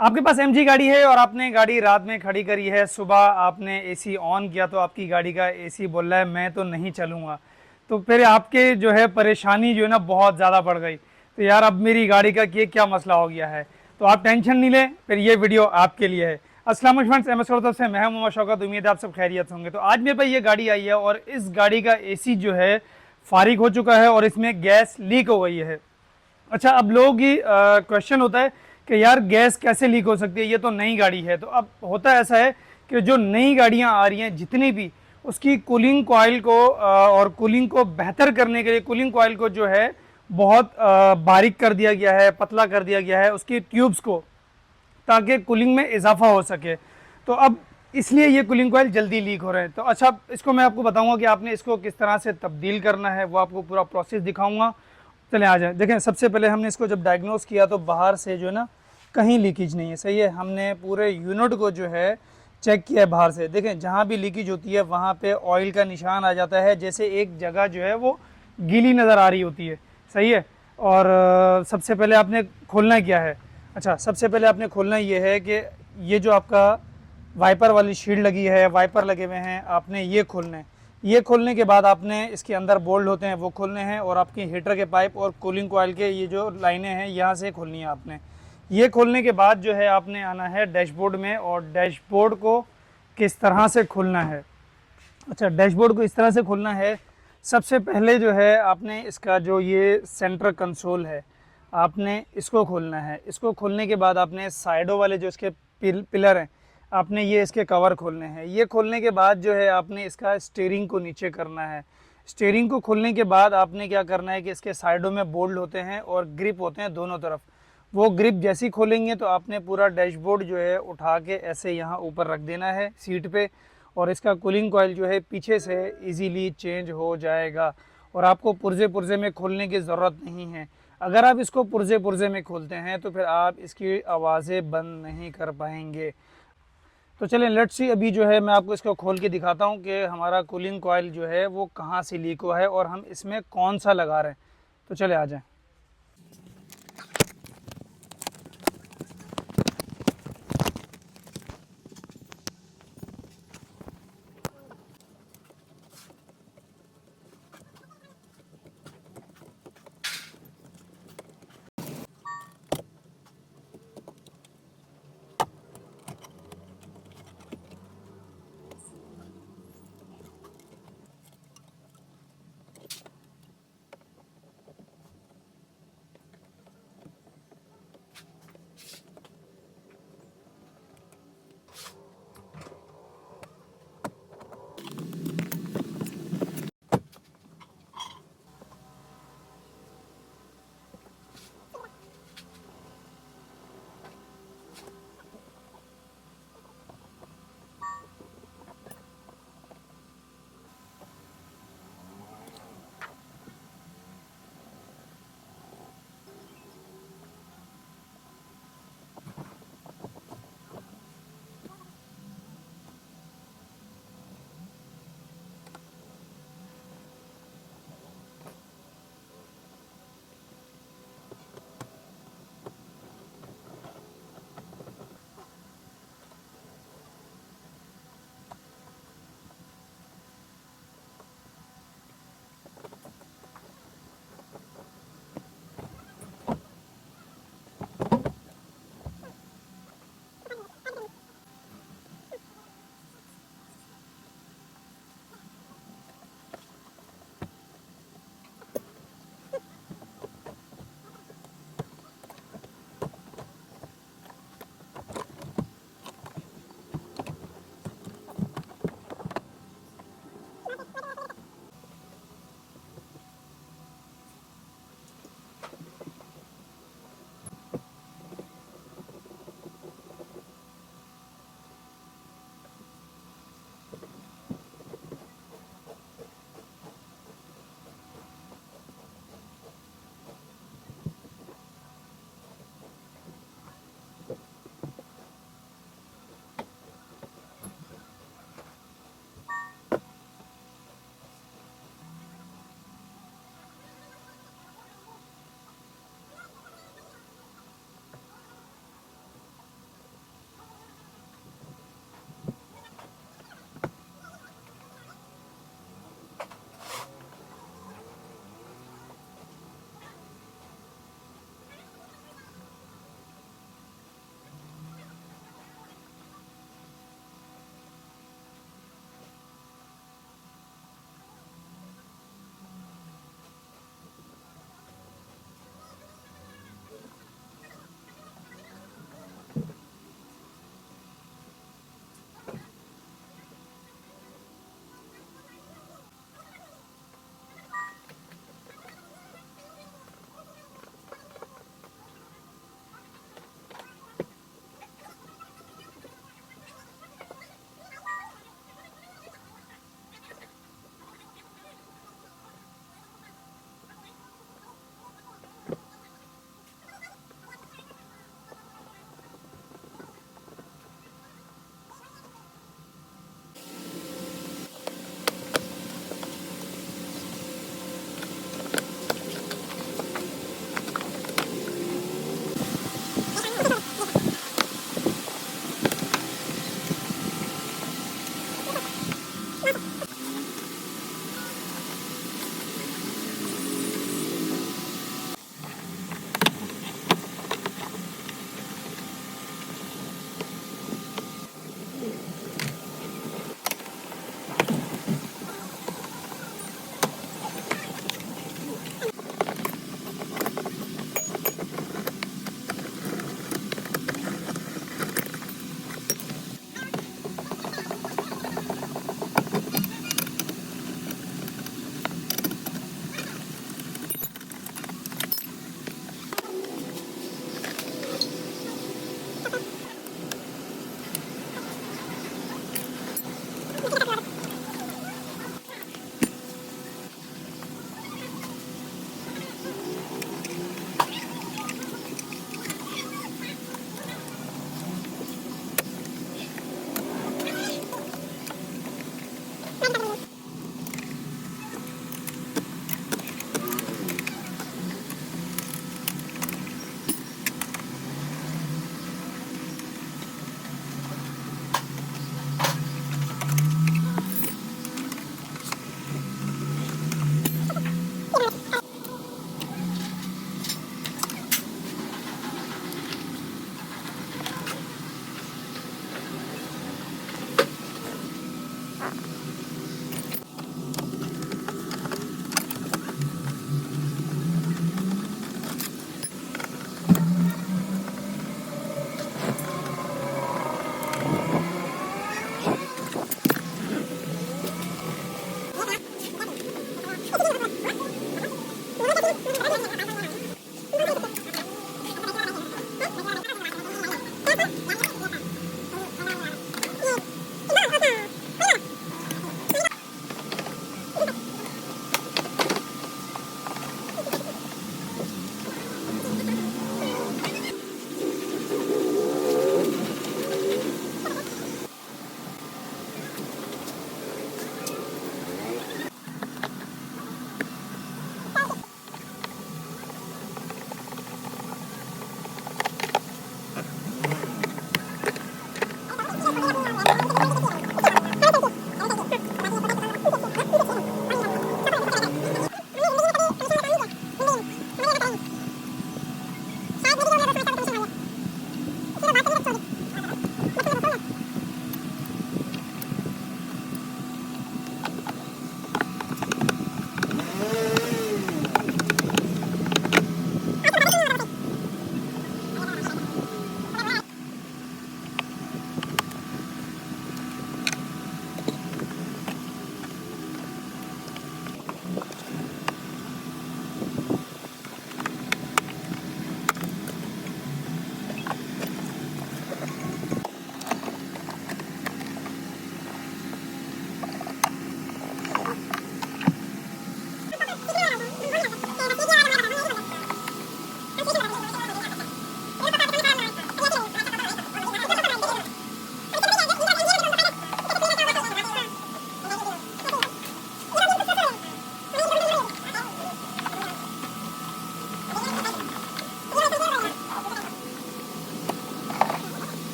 आपके पास एमजी गाड़ी है और आपने गाड़ी रात में खड़ी करी है, सुबह आपने एसी ऑन किया तो आपकी गाड़ी का एसी बोल रहा है मैं तो नहीं चलूँगा। तो फिर आपके जो है परेशानी जो है ना बहुत ज़्यादा बढ़ गई। तो यार अब मेरी गाड़ी का ये क्या मसला हो गया है, तो आप टेंशन नहीं लें, फिर ये वीडियो आपके लिए है। अस्सलाम वालेकुम फ्रेंड्स, एमएस तरफ से मैं हूं मोहम्मद शौकत। उम्मीद है आप सब खैरियत होंगे। तो आज मेरे पास ये गाड़ी आई है और इस गाड़ी का एसी जो है फारिग हो चुका है और इसमें गैस लीक हो गई है। अच्छा, अब लोगों की क्वेश्चन होता है कि यार गैस कैसे लीक हो सकती है, ये तो नई गाड़ी है। तो अब होता ऐसा है कि जो नई गाड़ियां आ रही हैं जितनी भी, उसकी कूलिंग कॉइल को और कूलिंग को बेहतर करने के लिए कूलिंग कॉइल को जो है बहुत बारीक कर दिया गया है, पतला कर दिया गया है उसकी ट्यूब्स को, ताकि कूलिंग में इजाफा हो सके। तो अब इसलिए ये कूलिंग कॉइल जल्दी लीक हो रहे हैं। तो अच्छा, इसको मैं आपको बताऊंगा कि आपने इसको किस तरह से तब्दील करना है, वो आपको पूरा प्रोसेस दिखाऊंगा। चले आ जाए। देखें, सबसे पहले हमने इसको जब डायग्नोस किया तो बाहर से जो है ना कहीं लीकेज नहीं है, सही है। हमने पूरे यूनिट को जो है चेक किया है बाहर से। देखें, जहाँ भी लीकेज होती है वहाँ पे ऑयल का निशान आ जाता है, जैसे एक जगह जो है वो गीली नज़र आ रही होती है, सही है। और सबसे पहले आपने खोलना क्या है, अच्छा सबसे पहले आपने खोलना ये है कि ये जो आपका वाइपर वाली शील्ड लगी है, वाइपर लगे हुए हैं, आपने ये खोलने हैं। ये खोलने के बाद आपने इसके अंदर बोल्ट होते हैं वो खोलने हैं, और आपकी हीटर के पाइप और कूलिंग कॉइल के ये जो लाइनें हैं यहाँ से खोलनी है आपने। ये खोलने के बाद जो है आपने आना है डैशबोर्ड में, और डैशबोर्ड को किस तरह से खोलना है। अच्छा, डैशबोर्ड को इस तरह से खोलना है। सबसे पहले जो है आपने इसका जो ये सेंटर कंसोल है, आपने इसको खोलना है। इसको खोलने के बाद आपने साइडों वाले जो इसके पिलर हैं, आपने ये इसके कवर खोलने हैं। ये खोलने के बाद जो है आपने इसका स्टीयरिंग को नीचे करना है। स्टीयरिंग को खोलने के बाद आपने क्या करना है कि इसके साइडों में बोल्ट होते हैं और ग्रिप होते हैं दोनों तरफ। वो ग्रिप जैसे ही खोलेंगे तो आपने पूरा डैशबोर्ड जो है उठा के ऐसे यहाँ ऊपर रख देना है सीट पे, और इसका कूलिंग कॉइल जो है पीछे से इजीली चेंज हो जाएगा, और आपको पुर्जे पुर्जे में खोलने की ज़रूरत नहीं है। अगर आप इसको पुर्जे पुर्जे में खोलते हैं तो फिर आप इसकी आवाज़ें बंद नहीं कर पाएंगे। तो चलें लेट्स सी, अभी जो है मैं आपको इसको खोल के दिखाता हूँ कि हमारा कूलिंग कॉइल जो है वो कहाँ से लीक हुआ है और हम इसमें कौन सा लगा रहे हैं। तो चले आ जाएं।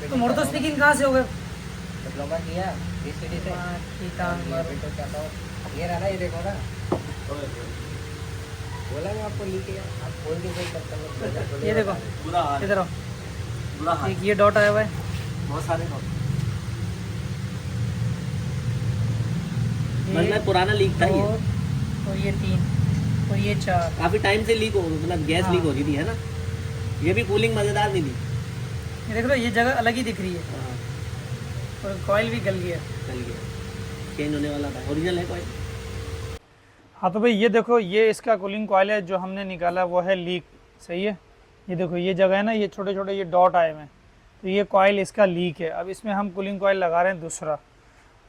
तो मोटर तो स्पीकिंग कहाँ से हो गए? डिप्लोमा किया बीसीडी से। ठीक है, ये अभी तो क्या था, ये रहा ना, ये देखो ना, बोला मैं आपको लीक है, आप खोल के चेक करते हैं। ये देखो, बुरा हाल इधर आओ, बुरा हाल एक ये डॉट आया हुआ है, बहुत सारे डॉट। ये मतलब पुराना लीक था ये, और ये 3 और ये 4। काफी टाइम से लीक हो, मतलब गैस लीक हो रही थी, है ना। ये भी कूलिंग मजेदार नहीं थी। ये देख लो, ये जगह अलग ही दिख रही है हाँ, और कॉइल भी गल गया। चल गया, चेंज होने वाला था, ओरिजिनल है कोई। हाँ तो भाई ये देखो, ये इसका कूलिंग कॉइल है जो हमने निकाला, वो है लीक। सही है, ये देखो ये जगह है ना, ये छोटे छोटे ये डॉट आए हुए हैं, तो ये कॉइल इसका लीक है। अब इसमें हम कूलिंग कॉइल लगा रहे हैं दूसरा।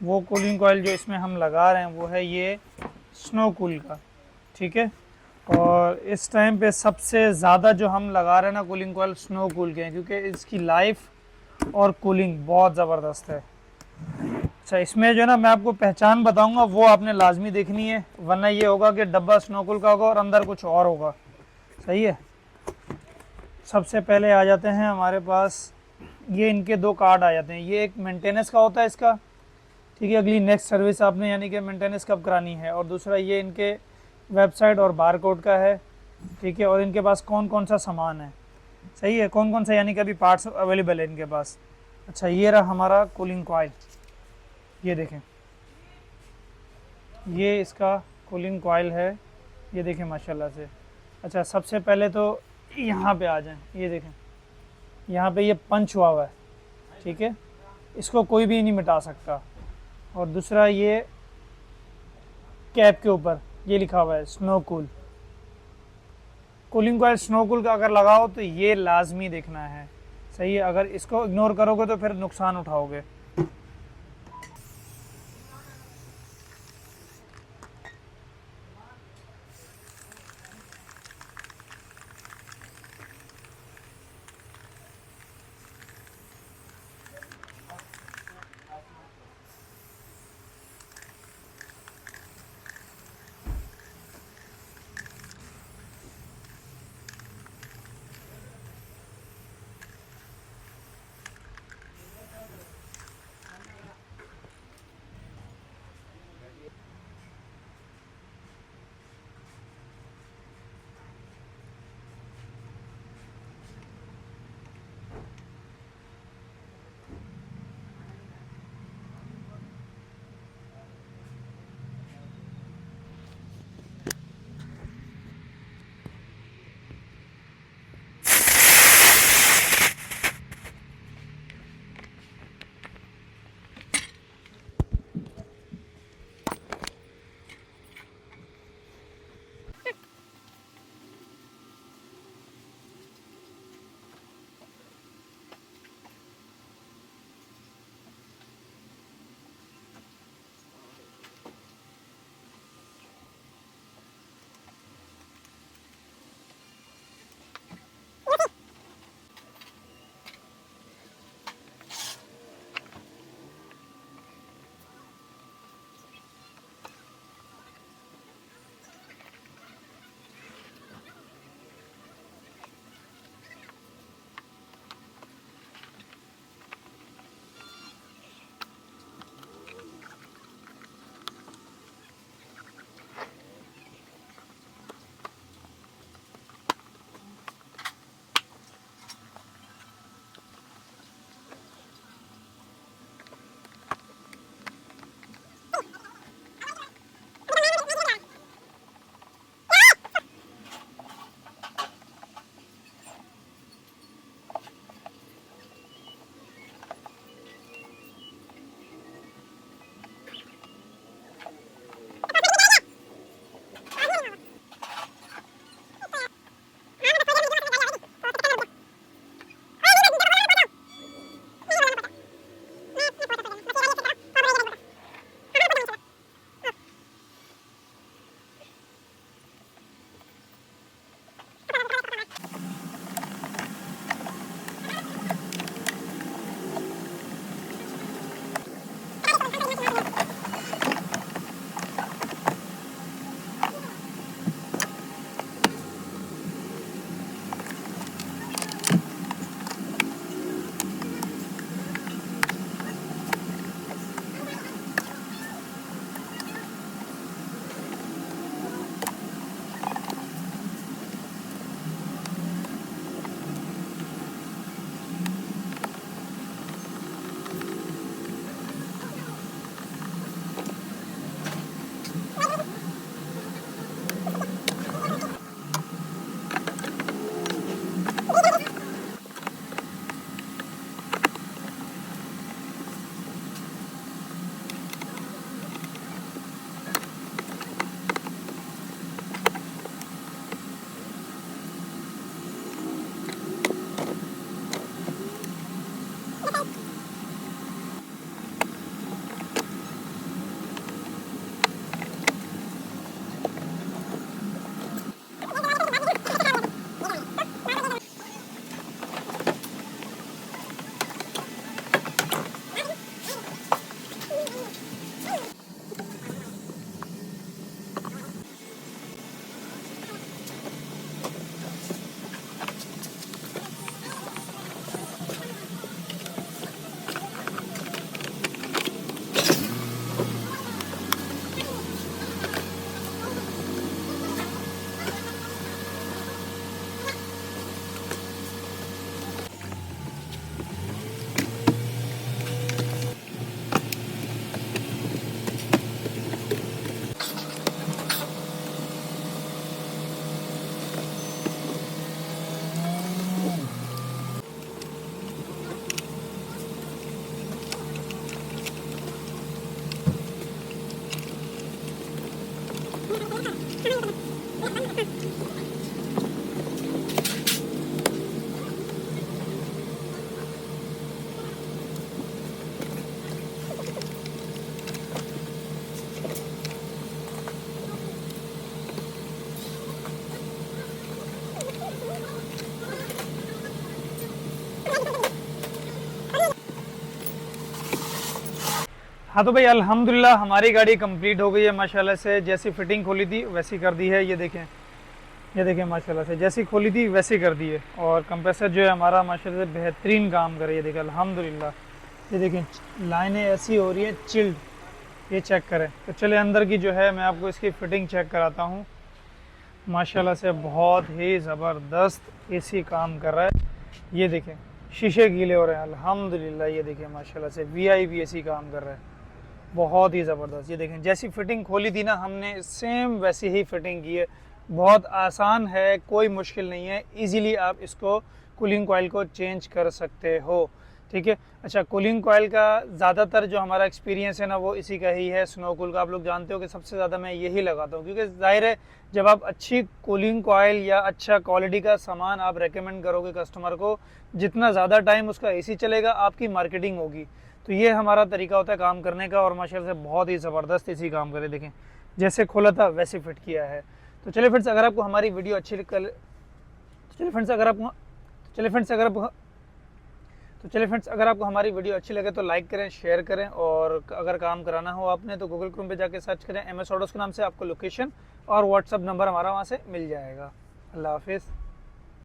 वो कूलिंग कॉइल जो इसमें हम लगा रहे हैं वो है ये स्नोकूल का, ठीक है। और इस टाइम पे सबसे ज़्यादा जो हम लगा रहे हैं ना कूलिंग कॉइल स्नोकूल के हैं, क्योंकि इसकी लाइफ और कूलिंग बहुत ज़बरदस्त है। अच्छा, इसमें जो है ना मैं आपको पहचान बताऊंगा, वो आपने लाजमी देखनी है, वरना ये होगा कि डब्बा स्नोकूल का होगा और अंदर कुछ और होगा। सही है। सबसे पहले आ जाते हैं हमारे पास, ये इनके 2 कार्ड आ जाते हैं। ये एक मेंटेनेंस का होता है इसका, ठीक है, अगली नेक्स्ट सर्विस आपने यानी कि मेंटेनेंस कब करानी है। और दूसरा ये इनके वेबसाइट और बार कोड का है, ठीक है, और इनके पास कौन कौन सा सामान है। सही है, कौन कौन सा यानी कि अभी पार्ट्स अवेलेबल है इनके पास। अच्छा, ये रहा हमारा कूलिंग कॉइल, ये देखें, ये इसका कूलिंग कॉइल है, ये देखें माशाल्लाह से। अच्छा, सबसे पहले तो यहाँ पे आ जाएं, ये देखें यहाँ पे ये पंच हुआ हुआ है, ठीक है, इसको कोई भी नहीं मिटा सकता। और दूसरा ये कैप के ऊपर ये लिखा हुआ है स्नोकूल। कूलिंग कॉइल स्नोकूल का अगर लगाओ तो ये लाजमी देखना है। सही है, अगर इसको इग्नोर करोगे तो फिर नुकसान उठाओगे। हाँ तो भाई अल्हम्दुलिल्लाह हमारी गाड़ी कंप्लीट हो गई है माशाल्लाह से। जैसी फिटिंग खोली थी वैसी कर दी है। ये देखें माशाल्लाह से जैसी खोली थी वैसी कर दी है। और कंप्रेसर जो है हमारा माशाल्लाह से बेहतरीन काम करे। ये देखें अल्हम्दुलिल्लाह। ये देखें लाइनें ऐसी हो रही है चिल्ड, ये चेक करें। तो चले अंदर की जो है मैं आपको इसकी फ़िटिंग चेक कराता हूँ। माशाल्लाह से बहुत ही ज़बरदस्त एसी काम कर रहा है। ये देखें शीशे गीले हो रहे हैं अल्हम्दुलिल्लाह। ये देखें माशाल्लाह से वीआईपी एसी काम कर रहा है, बहुत ही ज़बरदस्त। ये देखें जैसी फ़िटिंग खोली थी ना हमने सेम वैसी ही फ़िटिंग की है। बहुत आसान है, कोई मुश्किल नहीं है। इजीली आप इसको कूलिंग कॉइल को चेंज कर सकते हो, ठीक है। अच्छा, कूलिंग कॉइल का ज़्यादातर जो हमारा एक्सपीरियंस है ना वो इसी का ही है, स्नोकूल का। आप लोग जानते हो कि सबसे ज़्यादा मैं यही लगाता हूँ, क्योंकि ज़ाहिर है जब आप अच्छी कूलिंग कॉइल या अच्छा क्वालिटी का सामान आप रेकमेंड करोगे कस्टमर को, जितना ज़्यादा टाइम उसका एसी चलेगा आपकी मार्केटिंग होगी। तो ये हमारा तरीका होता है काम करने का। और माशाल्लाह से बहुत ही ज़बरदस्त एसी काम करे। देखें जैसे खोला था वैसे फिट किया है। तो चलिए फ्रेंड्स, अगर आपको हमारी वीडियो अच्छी अगर आपको हमारी वीडियो अच्छी लगे तो लाइक करें, शेयर करें। और अगर काम कराना हो आपने तो गूगल क्रोम पे जाके सर्च करें MS ऑटोस के नाम से, आपको लोकेशन और व्हाट्सअप नंबर हमारा वहाँ से मिल जाएगा। अल्लाह हाफिज़।